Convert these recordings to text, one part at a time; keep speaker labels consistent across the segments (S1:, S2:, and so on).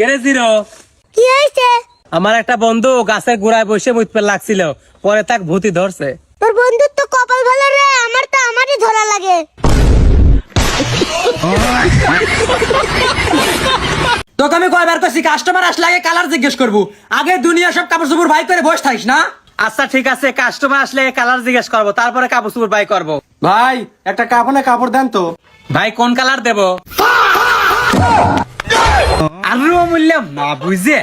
S1: কেরে জিরো
S2: কি হয়েছে?
S1: আমার একটা বন্ধু গাছের গোড়ায় বসে মুতপে লাগছিল, পরে তাক ভূতি ধরছে।
S2: তোর বন্ধুর তো কপাল ভালো রে, আমার তো আমারই ধরা লাগে।
S3: তোকে আমি কয়বার কইছি কাস্টমার আসলে আগে কালার জিজ্ঞেস করবো, আগে দুনিয়া সব কাপড় চোপড় ভাই করে বসে থাকিস না।
S1: আচ্ছা ঠিক আছে, কাস্টমার আসলে কালার জিজ্ঞেস করবো, তারপরে কাপড় চোপড় বাই করবো।
S3: ভাই একটা কাপড় দেন তো।
S1: ভাই কোন কালার দেব? আরো মূল্যাম না বুঝে।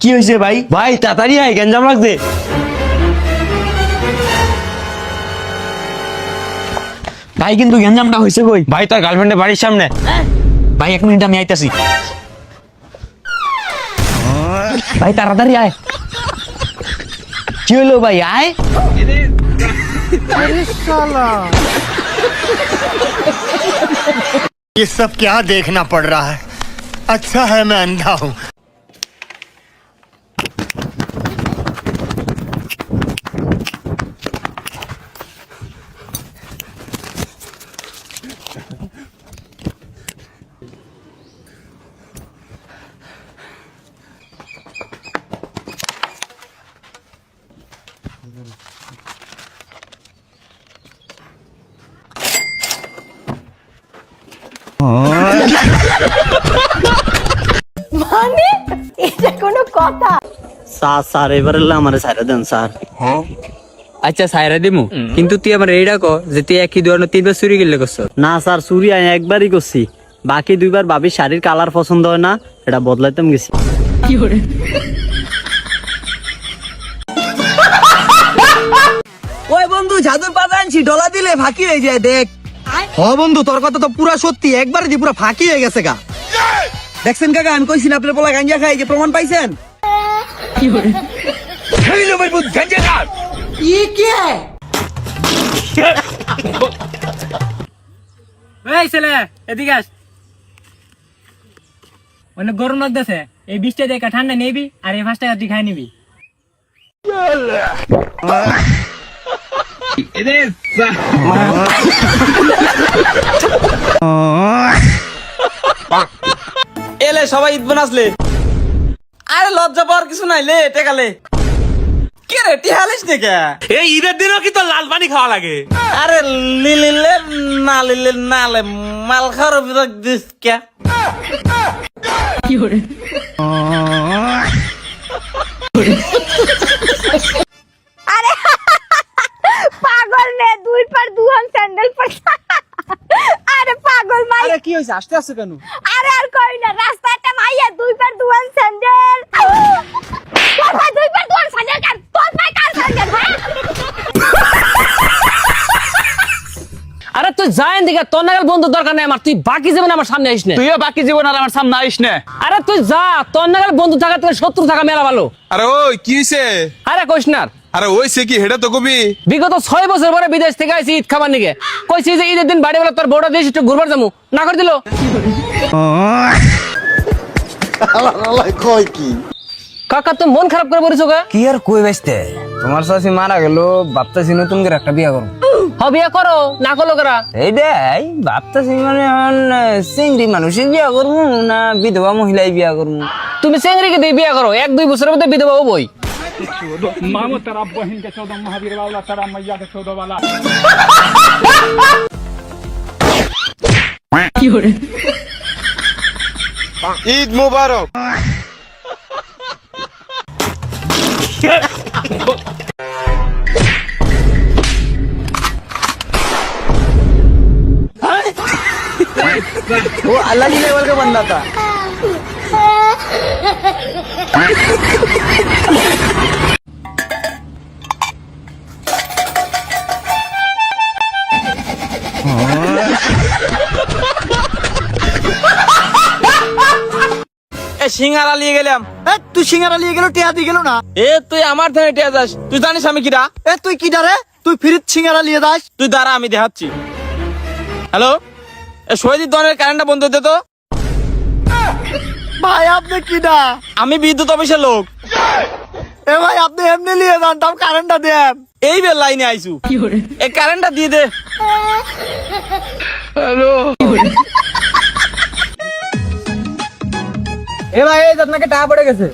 S4: কি হয়েছে ভাই? ভাই তাড়াতাড়ি আয়, গ্যাঞ্জাম লাগছে। ভাই কিন্তু গ্যাঞ্জামটা হয়েছে কই? ভাই তোর গার্লফ্রেন্ডের বাড়ির সামনে। ভাই 1 মিনিট আমি আইতাছি। ভাই তাড়াতাড়ি আয়। কি হলো ভাই? আয়।
S5: ये सब क्या देखना पड़ रहा है? अच्छा है मैं अंधा हूँ।
S2: মানে এটা কোনো কথা?
S4: স্যার এবারে আমারে ছাইরা দেন স্যার।
S6: আচ্ছা সাইরা দিমু, কিন্তু তুই আমার এইটা কো যে তুই একই ধরনের 3 বার চুরি গেলে করছ।
S4: না স্যার, চুরি আমি একবারই করছি, বাকি 2 বার ভাবির শাড়ির কালার পছন্দ হয় না, এটা বদলাইতাম গেছি।
S3: ওই বন্ধু জাদুর পাতা আনছি, ডলা দিলে ফাঁকি হয়ে যায় দেখ। হ বন্ধু, তোর কথা তো পুরা সত্যি, একবারে দি পুরা ফাঁকি হয়ে গেছে গা। দেখছেন কাকা, আমি কইছি না আপনার পোলা গাঞ্জা খাই, যে প্রমাণ পাইছেন?
S1: এই ছেলে এদিকে আস। অনেক গরম লাগতেছে, এই 20 টাকা দিয়ে ঠান্ডা নেবি আর এই 5 টাকা তুই খাই নিবি।
S3: এলে সবাই ঈদ বানাসলে। আরে লজ্জা পাওয়ার কিছু নাই, লে টেকালে। কে রে টিহালিস নে কে?
S1: এই ঈদের দিনও কি তোর লাল পানি খাওয়া লাগে?
S3: আরে লিলে না লে মাল খাওয়ার বিরক দিস কে?
S2: আরে পাগল নে, 2 পার 2 হান স্যান্ডেল পরছে। আরে পাগল মাই।
S3: আরে কি হইছে, আসতে আসছে কেন?
S2: আরে আর কই না, রাস্তাটা মাইয়া 2 পার 2 হান স্যান্ডেল। তোর ভাই 2 পার 2 হান স্যান্ডেল কার? তোর ভাই কার স্যান্ডেল ভাই?
S6: আরে তুই যাই দিকে, তোর নাগাল বন্ধু দরকার নাই আমার, তুই বাকি জীবন আমার সামনে আইস না।
S7: তুইও বাকি জীবন আর আমার সামনে আইস না।
S6: আরে তুই যা, তোর নাগাল বন্ধু থাকা থেকে শত্রু থাকা মেলা ভালো।
S7: আরে ওই কি হইছে?
S6: আরে কইস না।
S7: আরে ওইছে কি, হেডা তো কবি।
S6: বিগত 6 বছর পরে বিদেশ থেকে আইছি ঈদ খাবার নিকে, কইছি যে ঈদের দিন বাড়ি বেলা তোর বড় দেশ একটু ঘুরবার যাবো, না করে দিল। কাকা তুই মন খারাপ করে বলিস গা?
S3: কি আর কই বাইতে, তোমার শাশি মারা গেল, ভাবতাছি নতুন করে একটা বিয়া করব।
S6: হ বিয়া করো, না করলো করা।
S3: এইটাই ভাবতাছি, মানে সিংড়ি মানুষের বিয়া করবো না বিধবা মহিলাই বিয়া করবো।
S6: তুমি চেংড়িকে দিয়ে বিয়া করো, 1-2 বছরের মধ্যে বিধবা হবই।
S7: ঈদ মুবারক।
S3: वो अलग ही लेवल का बंदा था। সিঙ্গারা নিয়ে গেলাম। তুই সিঙ্গারা নিয়ে গেল, টিয়া দিয়ে গেল না? তুই আমার থেকে টিয়া যাস, তুই জানিস আমি কিরা? তুই কিডা রে? তুই ফিরিত সিঙ্গারা নিয়ে যাস? তুই দাঁড়া, আমি দেখাচ্ছি। হ্যালো, শহীদ দনের কারেন্টটা বন্ধ দে তো। ভাই আপনি কিডা? আমি বিদ্যুৎ অফিসের লোক। ভাই আপনি এমনি নিয়ে যান, তাও কারেন্টটা দেন। এই বেল লাইনে আইসু, এই কারেন্টটা দিয়ে দে। এ ভাই এই আপনাকে টাকা পড়ে গেছে।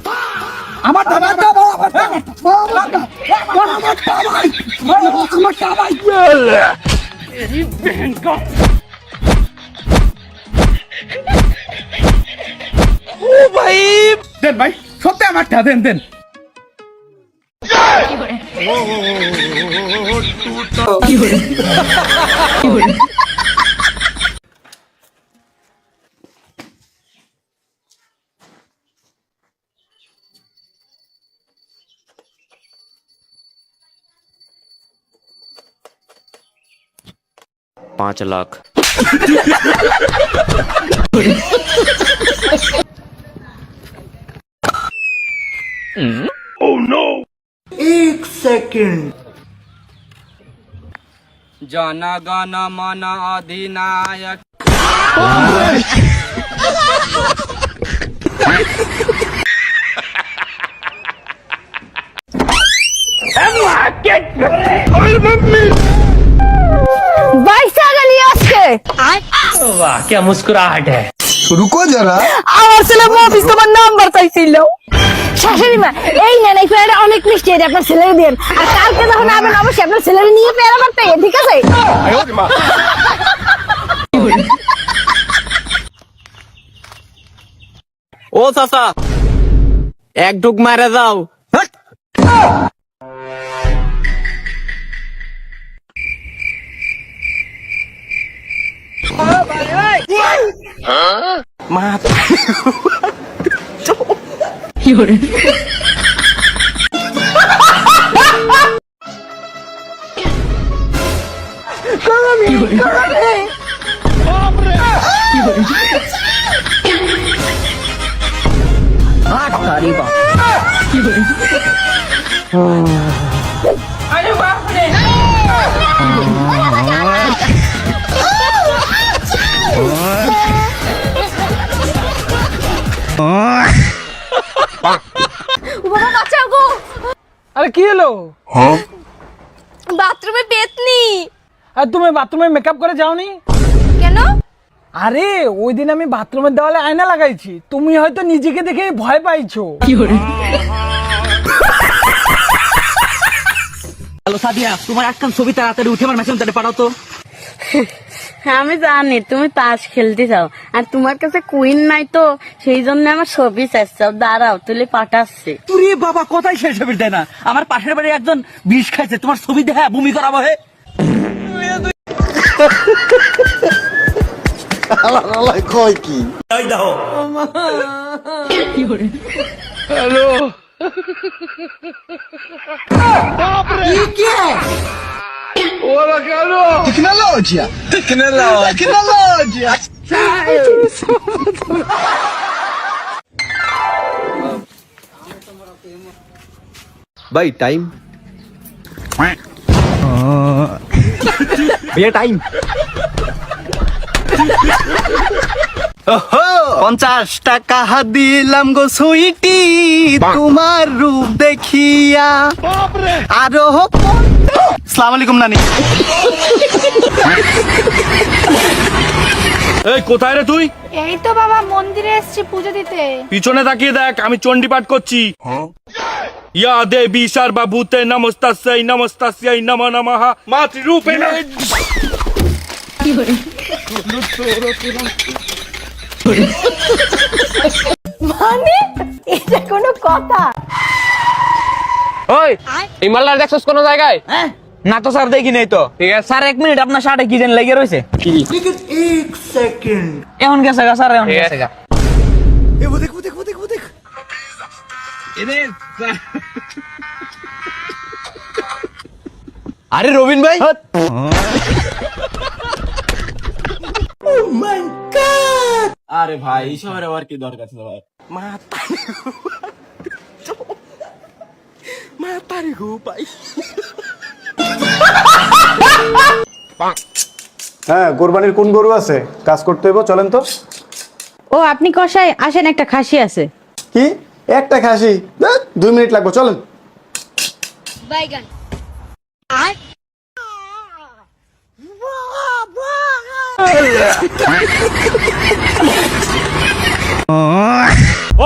S7: দেন ভাই সত্যি আমার টাকা দেন দেন।
S4: पाँच लाख।
S5: एक सेकंड।
S3: जन गण मन अधिनायक।
S2: বাইসা গেলি আজকে।
S1: वाह क्या मुस्कुराहट है।
S5: रुको जरा।
S2: আমার ছেলে অফিস তোমার নাম্বার চাইছিল। শাশুড়ি মা এই নেন এই পেয়ারা অনেক মিষ্টি, এটা আপনার ছেলেকে দেন। আর কালকে যখন আবেন অবশ্যই আপনার ছেলেকে নিয়ে পেয়ারা মারতে, ঠিক আছে?
S3: ও চাচা এক ঢুক মারে যাও।
S2: বাবা বাঁচাও গো,
S3: আরে কি হলো?
S2: বাথরুমে পেতনি।
S3: আর তুমি বাথরুমে মেকআপ করে যাওনি?
S2: কেন?
S3: আরে ওই দিন আমি বাথরুমের দেওয়ালে আয়না লাগাইছি, তুমি হয়তো নিজেকে দেখে ভয় পাইছো।
S8: হ্যালো সাদিয়া, তোমার একখান ছবি তাড়াতাড়ি উঠে আমার মেসেঞ্জারে পাঠাও তো।
S9: আমি জানি তুমি তাস খেলতে চাও, আর তোমার কাছে কুইন নাই তো সেই জন্য আমার ছবি চাইছাও। দাঁড়াও তুলে পাঠাচ্ছে।
S8: তুই বাবা কোথায় সেই ছবি দেয় না? আমার পাশের বাড়ি একজন বিষ খাইছে, তোমার ছবি দেখা বমি করাবো হে।
S5: কয় কি? Tecnologia. Tecnologia.
S4: भाई टाइम भैया टाइम
S3: 50 টাকা দিলাম গো সুইটি তোমার রূপ দেখিয়া। আরো আসসালামু আলাইকুম নানি।
S7: এই কোথায় রে তুই?
S2: এই তো বাবা মন্দিরে এসেছি পুজো দিতে।
S7: পিছনে তাকিয়ে দেখ, আমি চণ্ডী পাঠ করছি। ইয়া দেবী সর্বভূতে নমস্তাস্যৈ নমস্তাস্যৈ নমো নমঃ মাতৃরূপে।
S2: মানে এটা কোনো কথা?
S6: ওই এই মালদার দেখছস কোন জায়গায়?
S4: না তো স্যার দেখি নাই তো।
S6: ঠিক আছে
S4: স্যার 1 মিনিট, আপনার শার্টে কি যেন লেগে রয়েছে।
S5: लेकिन एक सेकंड।
S4: এখন গেছে গা স্যার, এখন গেছে গা।
S5: ए वो देख वो देख वो देख वो देख।
S4: আরে রবিন ভাই,
S3: আরে ভাই এইসবের আবার কি দরকার ছিল ভাই?
S10: হ্যাঁ, কোরবানির কোন গরু আছে? কাজ করতে হইব, চলেন তো।
S9: ও আপনি কষাই আসেন, একটা খাসি আছে।
S10: কি একটা খাসি? 2 মিনিট লাগবে, চলেন।
S2: বাইগান। আর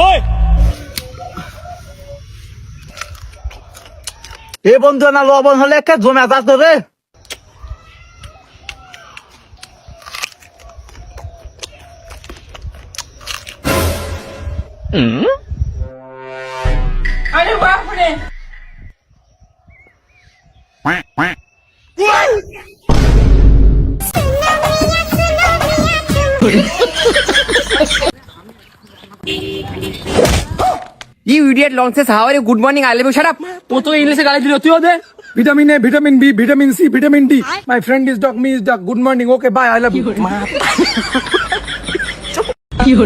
S7: ওই
S8: এ বন্ধু না লবণ হলে একটা জমে যাস রে।
S6: You idiot long says how are you? Good morning. I love you. Shut up.
S8: ও তো ইংলিশে গালি দিল, তুইও দে। Vitamin A, vitamin B, vitamin C, vitamin D. My friend is dog, me is dog. Good morning, okay bye, I love you.